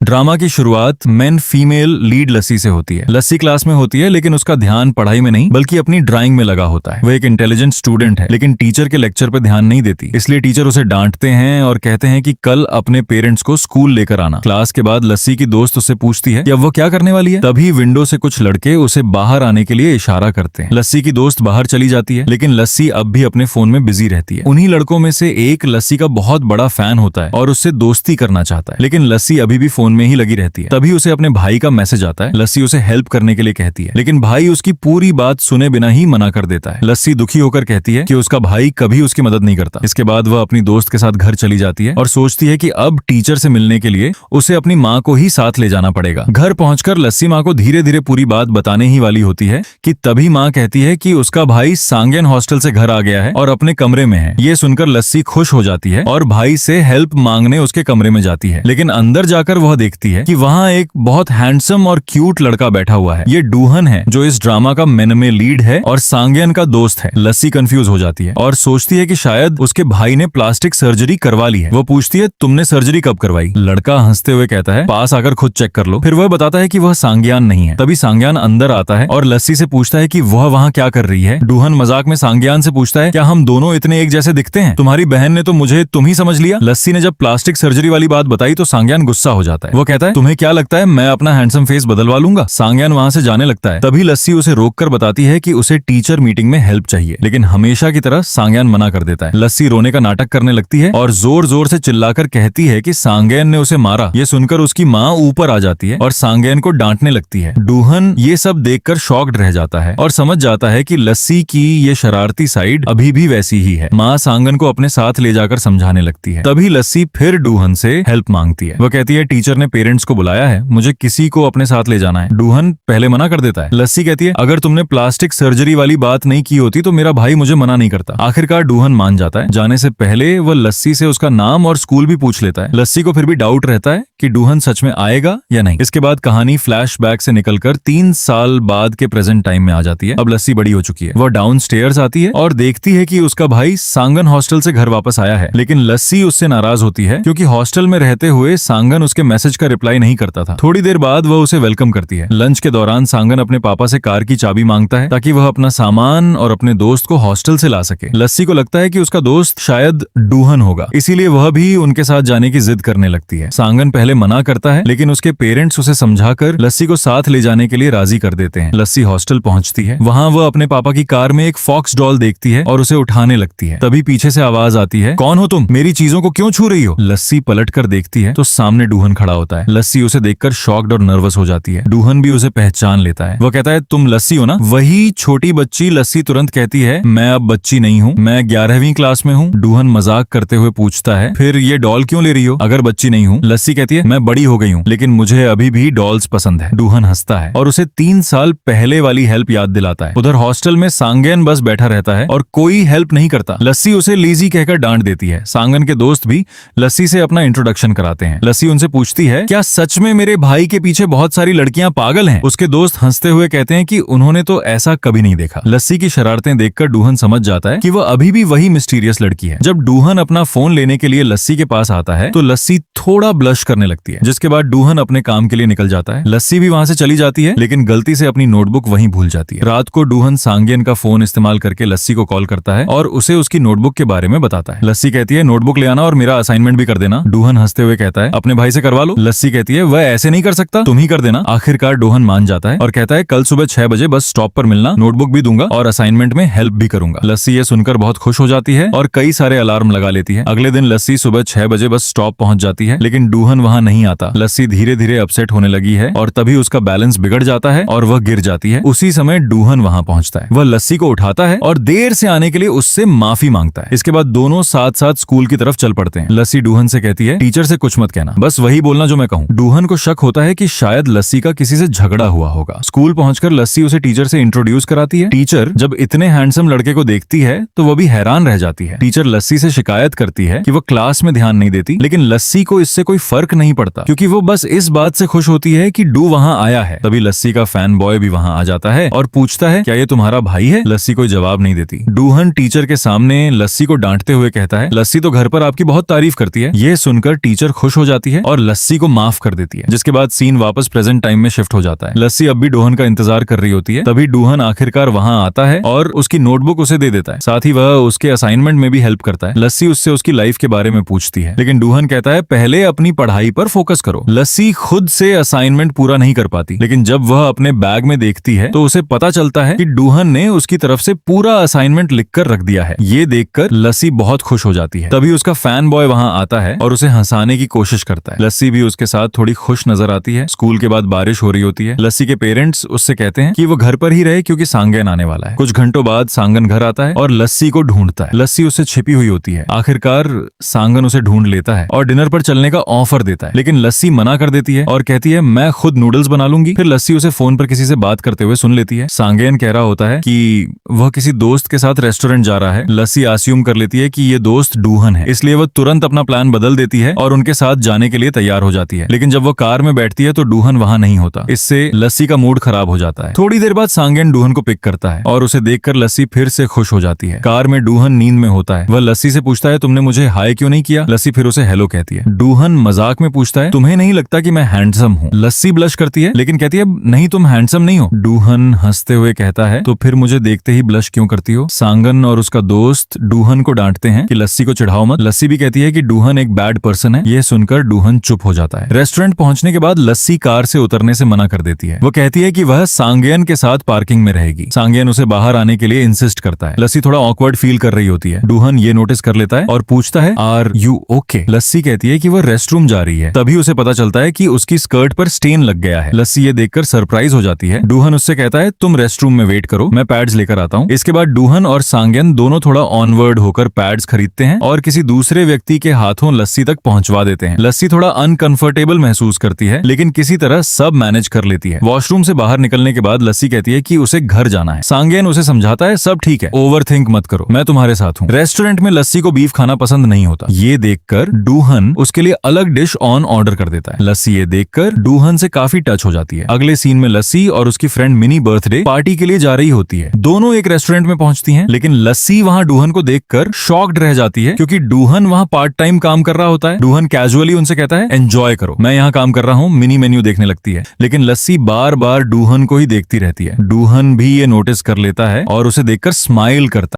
Drama की शुरुआत main female lead लस्सी से होती है। लस्सी क्लास में होती है लेकिन उसका ध्यान पढ़ाई में नहीं बल्कि अपनी ड्राइंग में लगा होता है। वो एक इंटेलिजेंट स्टूडेंट है लेकिन टीचर के लेक्चर पर ध्यान नहीं देती, इसलिए टीचर उसे डांटते हैं और कहते हैं कि कल अपने पेरेंट्स को स्कूल लेकर आना। क्लास के बाद लस्सी की दोस्त उससे पूछती है कि अब वो क्या करने वाली है। तभी विंडो से कुछ लड़के उसे बाहर आने के लिए इशारा करते हैं। लस्सी की दोस्त बाहर चली जाती है लेकिन लस्सी अब भी अपने फोन में बिजी रहती है। उन्हीं लड़कों में से एक लस्सी का बहुत बड़ा फैन होता है और उससे दोस्ती करना चाहता है, लेकिन लस्सी अभी भी फोन में ही लगी रहती है। तभी उसे अपने भाई का मैसेज आता है। लस्सी उसे हेल्प करने के लिए कहती है लेकिन भाई उसकी पूरी बात सुने बिना ही मना कर देता है। लस्सी दुखी होकर कहती है कि उसका भाई कभी उसकी मदद नहीं करता। इसके बाद वह अपनी दोस्त के साथ घर चली जाती है और सोचती है कि अब टीचर से मिलने के लिए उसे अपनी माँ को ही साथ ले जाना पड़ेगा। घर पहुंचकर लस्सी माँ को धीरे धीरे पूरी बात बताने ही वाली होती है कि तभी माँ कहती है कि उसका भाई सांगेन हॉस्टल से घर आ गया है और अपने कमरे में है। ये सुनकर लस्सी खुश हो जाती है और भाई से हेल्प मांगने उसके कमरे में जाती है, लेकिन अंदर जाकर वह देखती है कि वहाँ एक बहुत हैंडसम और क्यूट लड़का बैठा हुआ है। ये डूहन है जो इस ड्रामा का मेन में लीड है और सांगेन का दोस्त है। लस्सी कंफ्यूज हो जाती है और सोचती है कि शायद उसके भाई ने प्लास्टिक सर्जरी करवा ली है। वो पूछती है तुमने सर्जरी कब करवाई। लड़का हंसते हुए कहता है पास आकर खुद चेक कर लो। फिर वह बताता है कि वह सांग्यान नहीं है। तभी सांग्यान अंदर आता है और लस्सी से पूछता है कि वह वहाँ क्या कर रही है। डूहन मजाक में सांग्यान से पूछता है क्या हम दोनों इतने एक जैसे दिखते हैं, तुम्हारी बहन ने तो मुझे तुम ही समझ लिया। लस्सी ने जब प्लास्टिक सर्जरी वाली बात बताई तो सांग्यान गुस्सा हो जाता है। वो कहता है तुम्हें क्या लगता है मैं अपना हैंडसम फेस बदलवा लूंगा। सांग्यान वहाँ से जाने लगता है। तभी लस्सी उसे रोककर बताती है कि उसे टीचर मीटिंग में हेल्प चाहिए, लेकिन हमेशा की तरह सांग्यान मना कर देता है। लस्सी रोने का नाटक करने लगती है और जोर जोर से चिल्लाकर कहती है कि सांग्यान ने उसे मारा। ये सुनकर उसकी माँ ऊपर आ जाती है और सांग्यान को डांटने लगती है। डूहन ये सब देखकर शॉक्ड रह जाता है और समझ जाता है कि लस्सी की ये शरारती साइड अभी भी वैसी ही है। माँ सांगन को अपने साथ ले जाकर समझाने लगती है। तभी लस्सी फिर डूहन से हेल्प मांगती है। वह कहती है टीचर ने पेरेंट्स को बुलाया है, मुझे किसी को अपने साथ ले जाना है। डूहन पहले मना कर देता है। लस्सी कहती है अगर तुमने प्लास्टिक सर्जरी वाली बात नहीं की होती तो मेरा भाई मुझे मना नहीं करता। आखिरकार डूहन मान जाता है। जाने से पहले वह लस्सी से उसका नाम और स्कूल भी पूछ लेता है। लस्सी को फिर भी डाउट रहता है कि डूहन सच में आएगा या नहीं। इसके बाद कहानी फ्लैशबैक से निकलकर 3 साल बाद के प्रेजेंट टाइम में आ जाती है। अब लस्सी बड़ी हो चुकी है। वह डाउन स्टेयर्स आती है और देखती है कि उसका भाई सांगन हॉस्टल से घर वापस आया है, लेकिन लस्सी उससे नाराज होती है क्योंकि हॉस्टल में रहते हुए सांगन उसके मैसेज का रिप्लाई नहीं करता था। थोड़ी देर बाद वह उसे वेलकम करती है। लंच के दौरान सांगन अपने पापा से कार की चाबी मांगता है ताकि वह अपना सामान और अपने दोस्त को हॉस्टल से ला सके। लस्सी को लगता है कि उसका दोस्त शायद डूहन होगा, इसीलिए वह भी उनके साथ जाने की जिद करने लगती है। सांगन पहले मना करता है लेकिन उसके पेरेंट्स उसे समझाकर लस्सी को साथ ले जाने के लिए राजी कर देते हैं। लस्सी हॉस्टल पहुंचती है। वहां वह अपने पापा की कार में एक फॉक्स डॉल देखती है और उसे उठाने लगती है। तभी पीछे से आवाज आती है कौन हो तुम, मेरी चीजों को क्यों छू रही हो। लस्सी पलट कर देखती है तो सामने डूहन खड़ा होता है। लस्सी उसे देखकर शॉक्ड और नर्वस हो जाती है। डूहन भी उसे पहचान लेता है। वो कहता है तुम लस्सी हो ना। वही छोटी बच्ची। लस्सी तुरंत कहती है मैं अब बच्ची नहीं हूँ, मैं 11वीं क्लास में हूँ। डूहन मजाक करते हुए पूछता है फिर ये डॉल क्यों ले रही हो अगर बच्ची नहीं हूँ। लस्सी कहती है मैं बड़ी हो गई हूँ लेकिन मुझे अभी भी डॉल्स पसंद है। डूहन हंसता है और उसे 3 साल पहले वाली हेल्प याद दिलाता है। उधर हॉस्टल में सांगन बस बैठा रहता है और कोई हेल्प नहीं करता। लस्सी उसे लीजी कहकर डांट देती है। सांगन के दोस्त भी लस्सी से अपना इंट्रोडक्शन कराते हैं। लस्सी उनसे पूछती है क्या सच में मेरे भाई के पीछे बहुत सारी लड़कियां पागल हैं। उसके दोस्त हंसते हुए कहते हैं कि उन्होंने तो ऐसा कभी नहीं देखा। लस्सी की शरारतें देखकर डूहन समझ जाता है कि वह अभी भी वही मिस्टीरियस लड़की है। जब डूहन अपना फोन लेने के लिए लस्सी के पास आता है तो लस्सी थोड़ा ब्लश करने लगती है, जिसके बाद डूहन अपने काम के लिए निकल जाता है। लस्सी भी वहां से चली जाती है लेकिन गलती से अपनी नोटबुक वहीं भूल जाती है। रात को डूहन सांगेन का फोन इस्तेमाल करके लस्सी को कॉल करता है और उसे उसकी नोटबुक के बारे में बताता है। लस्सी कहती है नोटबुक ले आना और मेरा असाइनमेंट भी कर देना। डूहन हंसते हुए कहता है अपने भाई से करवा लो। लस्सी कहती है वह ऐसे नहीं कर सकता, तुम ही कर देना। आखिरकार डूहन मान जाता है और कहता है कल सुबह 6 बजे बस स्टॉप पर मिलना, नोटबुक भी दूंगा और असाइनमेंट में हेल्प भी करूंगा। लस्सी ये सुनकर बहुत खुश हो जाती है और कई सारे अलार्म लगा लेती है। अगले दिन लस्सी सुबह 6 बजे बस स्टॉप पहुंच जाती है लेकिन डूहन वहां नहीं आता। लस्सी धीरे धीरे अपसेट होने लगी है और तभी उसका बैलेंस बिगड़ जाता है और वह गिर जाती है। उसी समय डूहन वहां पहुंचता है। वह लस्सी को उठाता है और देर से आने के लिए उससे माफी मांगता है। इसके बाद दोनों साथ साथ स्कूल की तरफ चल पड़ते हैं। लस्सी डूहन से कहती है टीचर से कुछ मत कहना, बस वही बोलना जो मैं कहूँ। डूहन को शक होता है कि शायद लस्सी का किसी से झगड़ा हुआ होगा। स्कूल पहुंचकर लस्सी उसे टीचर से इंट्रोड्यूस कराती है। टीचर जब इतने हैंडसम लड़के को देखती है तो वह भी हैरान रह जाती है। टीचर लस्सी से शिकायत करती है कि वह क्लास में ध्यान नहीं देती, लेकिन लस्सी को इससे कोई फर्क नहीं पड़ता क्योंकि वो बस इस बात से खुश होती है कि डू वहां आया है। तभी लस्सी का फैन बॉय भी वहां आ जाता है और पूछता है क्या ये तुम्हारा भाई है। लस्सी कोई जवाब नहीं देती। डूहन टीचर के सामने लस्सी को डांटते हुए कहता है लस्सी तो घर पर आपकी बहुत तारीफ करती है। ये सुनकर टीचर खुश हो जाती है और लस्सी लस्सी को माफ कर देती है, जिसके बाद सीन वापस प्रेजेंट टाइम में शिफ्ट हो जाता है। लस्सी अब भी डूहन का इंतजार कर रही होती है, तभी डूहन आखिरकार वहां आता है और उसकी नोटबुक उसे दे देता है। साथ ही वह उसके असाइनमेंट में भी हेल्प करता है। लस्सी उससे उसकी लाइफ के बारे में पूछती है, लेकिन डूहन कहता है पहले अपनी पढ़ाई पर फोकस करो। लस्सी खुद से असाइनमेंट पूरा नहीं कर पाती, लेकिन जब वह अपने बैग में देखती है तो उसे पता चलता है कि डूहन ने उसकी तरफ से पूरा असाइनमेंट लिखकर रख दिया है। ये देखकर लस्सी बहुत खुश हो जाती है। तभी उसका फैन बॉय वहां आता है और उसे हंसाने की कोशिश करता है। लस्सी भी उसके साथ थोड़ी खुश नजर आती है। स्कूल के बाद बारिश हो रही होती है। लस्सी के पेरेंट्स उससे कहते हैं कि वो घर पर ही रहे क्योंकि सांगन आने वाला है। कुछ घंटों बाद सांगन घर आता है और लस्सी को ढूंढता है। लस्सी उससे छिपी हुई होती है। आखिरकार सांगन उसे ढूंढ लेता है और डिनर पर चलने का ऑफर देता है, लेकिन लस्सी मना कर देती है और कहती है मैं खुद नूडल्स बना लूंगी। फिर लस्सी उसे फोन पर किसी से बात करते हुए सुन लेती है। सांगन कह रहा होता है कि वह किसी दोस्त के साथ रेस्टोरेंट जा रहा है। लस्सी आस्यूम कर लेती है कि ये दोस्त डूहन है, इसलिए वह तुरंत अपना प्लान बदल देती है और उनके साथ जाने के लिए तैयार हो जाती है। लेकिन जब वो कार में बैठती है तो डूहन वहां नहीं होता। इससे लस्सी का मूड खराब हो जाता है। थोड़ी देर बाद सांगन डूहन को पिक करता है और उसे देखकर लस्सी फिर से खुश हो जाती है। कार में डूहन नींद में होता है। वह लस्सी से पूछता है तुमने मुझे हाय क्यों नहीं किया? लस्सी फिर उसे हेलो कहती है। डूहन मजाक में पूछता है तुम्हें नहीं लगता कि मैं हैंडसम हूँ? लस्सी ब्लश करती है लेकिन कहती है नहीं, तुम हैंडसम नहीं हो। डूहन हंसते हुए कहता है तो फिर मुझे देखते ही ब्लश क्यों करती हो? सांगन और उसका दोस्त डूहन को डांटते हैं कि लस्सी को चिढ़ाओ मत। लस्सी भी कहती है कि डूहन एक बैड पर्सन है। यह सुनकर डूहन चुप हो जाता है। रेस्टोरेंट पहुंचने के बाद लस्सी कार से उतरने से मना कर देती है। वो कहती है कि वह सांगन के साथ पार्किंग में रहेगी। सांगन उसे बाहर आने के लिए इंसिस्ट करता है। लस्सी थोड़ा ऑकवर्ड फील कर रही होती है। डूहन ये नोटिस कर लेता है और पूछता है आर यू ओके? लस्सी कहती है कि वह रेस्टरूम जा रही है। तभी उसे पता चलता है कि उसकी स्कर्ट पर स्टेन लग गया है। लस्सी ये देखकर सरप्राइज हो जाती है। डूहन उससे कहता है तुम रेस्टरूम में वेट करो, मैं पैड्स लेकर आता हूँ। इसके बाद डूहन और सांगन दोनों थोड़ा ऑनवर्ड होकर पैड्स खरीदते हैं और किसी दूसरे व्यक्ति के हाथों लस्सी तक पहुंचवा देते हैं। लस्सी थोड़ा अनकंफर्टेबल महसूस करती है, लेकिन किसी तरह सब मैनेज कर लेती है। वॉशरूम से बाहर निकलने के बाद लस्सी कहती है कि उसे घर जाना है। सांगन उसे समझाता है सब ठीक है, ओवरथिंक मत करो, मैं तुम्हारे साथ हूँ। रेस्टोरेंट में लस्सी को बीफ खाना पसंद नहीं होता। ये देखकर डूहन उसके लिए अलग डिश ऑन ऑर्डर कर देता है। लस्सी ये देखकर डूहन से काफी टच हो जाती है। अगले सीन में लस्सी और उसकी फ्रेंड मिनी बर्थडे पार्टी के लिए जा रही होती है। दोनों एक रेस्टोरेंट में पहुंचती हैं, लेकिन लस्सी वहां डूहन को देखकर शॉक्ड रह जाती है क्योंकि डूहन वहां पार्ट टाइम काम कर रहा होता है। डूहन कैजुअली उनसे कहता है एंजॉय करो, मैं यहाँ काम कर रहा हूँ। मिनी मेन्यू देखने लगती है, लेकिन लस्सी बार बार डूहन को ही देखती रहती है। डूहन भी ये नोटिस कर लेता है और उसे देखकर स्माइल करता है।